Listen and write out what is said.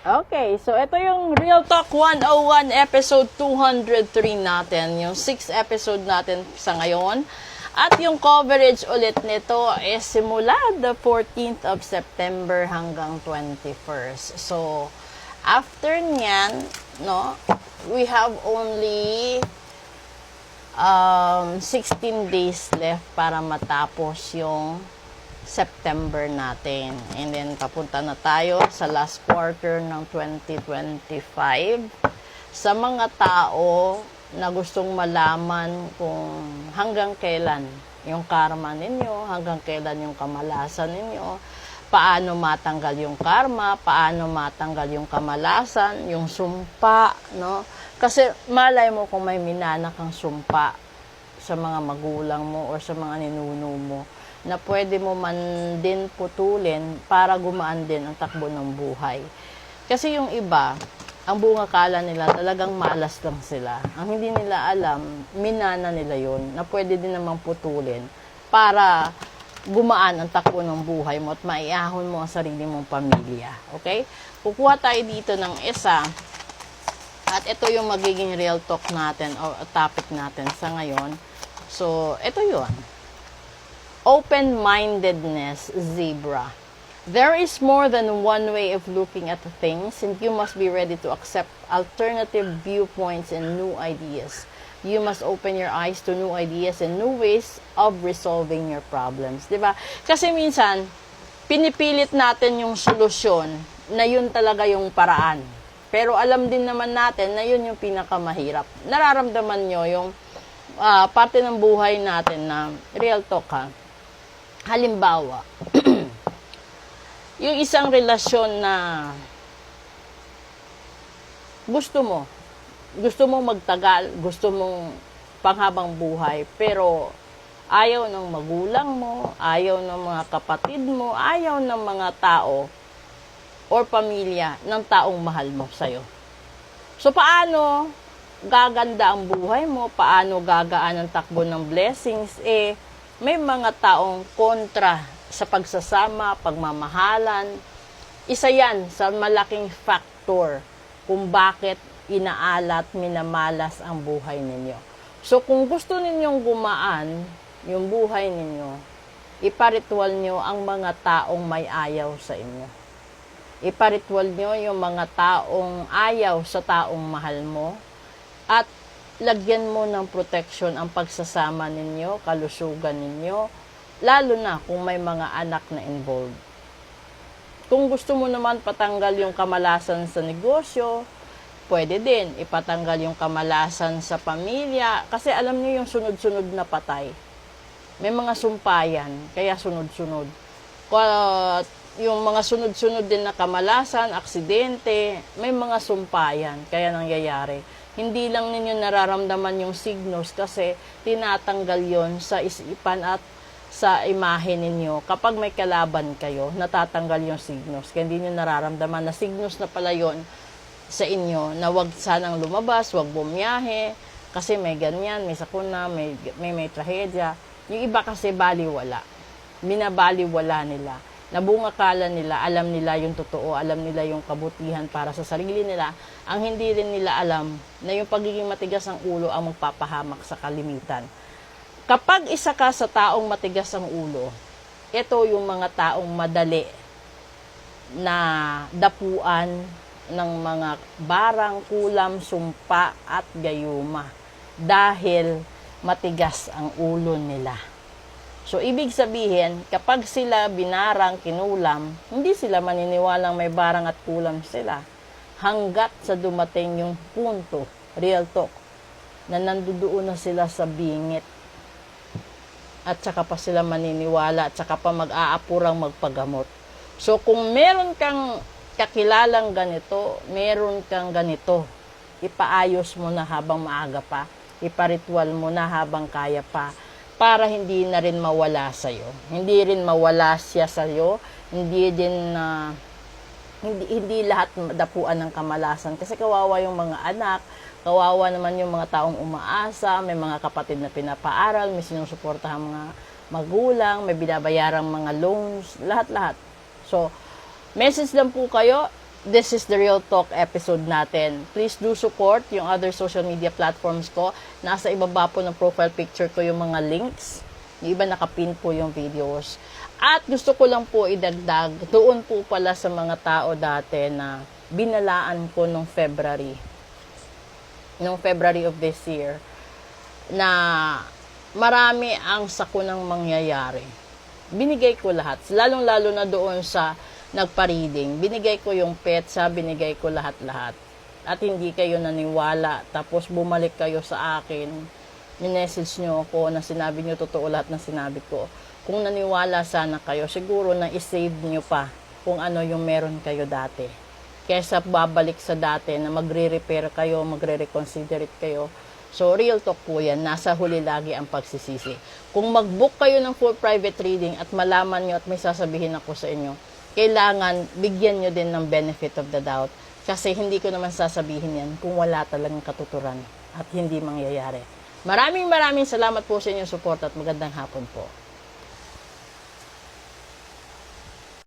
Okay, so ito yung Real Talk 101 episode 203 natin. Yung 6th episode natin sa ngayon. At yung coverage ulit nito is simula the 14th of September hanggang 21st. So, after nyan, no, we have only 16 days left para matapos yung September natin. And then, papunta na tayo sa last quarter ng 2025. Sa mga tao na gustong malaman kung hanggang kailan yung karma ninyo, hanggang kailan yung kamalasan ninyo, paano matanggal yung karma, paano matanggal yung kamalasan, yung sumpa, no? Kasi malay mo kung may minana kang sumpa sa mga magulang mo or sa mga ninuno mo, na pwede mo man din putulin para gumaan din ang takbo ng buhay. Kasi yung iba, ang bunga kala nila talagang malas lang sila. Ang hindi nila alam, minana nila yon na pwede din namang putulin para gumaan ang takbo ng buhay mo at maiahon mo ang sarili mong pamilya. Okay? Kukuha tayo dito ng isa at ito yung magiging real talk natin o topic natin sa ngayon. So, ito yun. Open-mindedness, zebra. There is more than one way of looking at things, and you must be ready to accept alternative viewpoints and new ideas. You must open your eyes to new ideas and new ways of resolving your problems. Diba? Kasi minsan, pinipilit natin yung solusyon na yun talaga yung paraan. Pero alam din naman natin na yun yung pinakamahirap. Nararamdaman nyo yung parte ng buhay natin na real talk ha. Halimbawa, yung isang relasyon na gusto mo magtagal, gusto mong panghabang buhay, pero ayaw ng magulang mo, ayaw ng mga kapatid mo, ayaw ng mga tao or pamilya ng taong mahal mo sa'yo. So, paano gaganda ang buhay mo? Paano gagaan ang takbo ng blessings? May mga taong kontra sa pagsasama, pagmamahalan. Isa yan sa malaking factor kung bakit inaalat, minamalas ang buhay ninyo. So, kung gusto ninyong gumaan yung buhay ninyo, iparitual nyo ang mga taong may ayaw sa inyo. Iparitual nyo yung mga taong ayaw sa taong mahal mo at lagyan mo ng protection ang pagsasama ninyo, kalusugan ninyo, lalo na kung may mga anak na involved. Kung gusto mo naman patanggal yung kamalasan sa negosyo, pwede din ipatanggal yung kamalasan sa pamilya, kasi alam niyo yung sunod-sunod na patay. May mga sumpayan, kaya sunod-sunod. Yung mga sunod-sunod din na kamalasan, aksidente, may mga sumpayan, kaya nangyayari. Hindi lang ninyo nararamdaman yung signos kasi tinatanggal yon sa isipan at sa imahe ninyo. Kapag may kalaban kayo, natatanggal yung signos. Kaya hindi nyo nararamdaman na signos na pala yon sa inyo, na wag sanang lumabas, wag bumiyahe, kasi may ganyan, may sakuna, may trahedya. Yung iba kasi baliwala. Binabaliwala nila. Nabungakala nila, alam nila yung totoo, alam nila yung kabutihan para sa sarili nila. Ang hindi rin nila alam na yung pagiging matigas ang ulo ang magpapahamak sa kalimitan. Kapag isa ka sa taong matigas ang ulo, ito yung mga taong madali na dapuan ng mga barang, kulam, sumpa at gayuma dahil matigas ang ulo nila. So, ibig sabihin, kapag sila binarang, kinulam, hindi sila maniniwalang may barang at kulam sila. Hanggat sa dumating yung punto, real talk, na nandoon na sila sa bingit. At saka pa sila maniniwala, at saka pa mag-aapurang magpagamot. So, kung meron kang kakilalang ganito, meron kang ganito, ipaayos mo na habang maaga pa, iparitual mo na habang kaya pa, para hindi na rin mawala sa'yo. Hindi rin mawala siya sa'yo. Hindi din hindi lahat dapuan ng kamalasan. Kasi kawawa yung mga anak, kawawa naman yung mga taong umaasa, may mga kapatid na pinapaaral, may sinusuportahan mga magulang, may binabayarang mga loans, lahat-lahat. So, message lang po kayo, this is the Real Talk episode natin. Please do support yung other social media platforms ko. Nasa ibaba po ng profile picture ko yung mga links. Yung iba nakapin po yung videos. At gusto ko lang po idagdag, doon po pala sa mga tao dati na binalaan ko nung February of this year, na marami ang sakunang mangyayari. Binigay ko lahat. Lalong-lalo na doon sa nagpa-reading. Binigay ko yung petsa, binigay ko lahat-lahat. At hindi kayo naniwala. Tapos bumalik kayo sa akin. Minessage nyo ako na sinabi nyo totoo lahat na sinabi ko. Kung naniwala sana kayo, siguro na isave nyo pa kung ano yung meron kayo dati. Kesa babalik sa dati na magre-repair kayo, magre-reconsider kayo. So, real talk po yan. Nasa huli lagi ang pagsisisi. Kung mag-book kayo ng full private reading at malaman nyo at may sasabihin ako sa inyo, kailangan bigyan nyo din ng benefit of the doubt. Kasi hindi ko naman sasabihin yan kung wala talagang katuturan at hindi mangyayari. Maraming salamat po sa inyong support at magandang hapon po.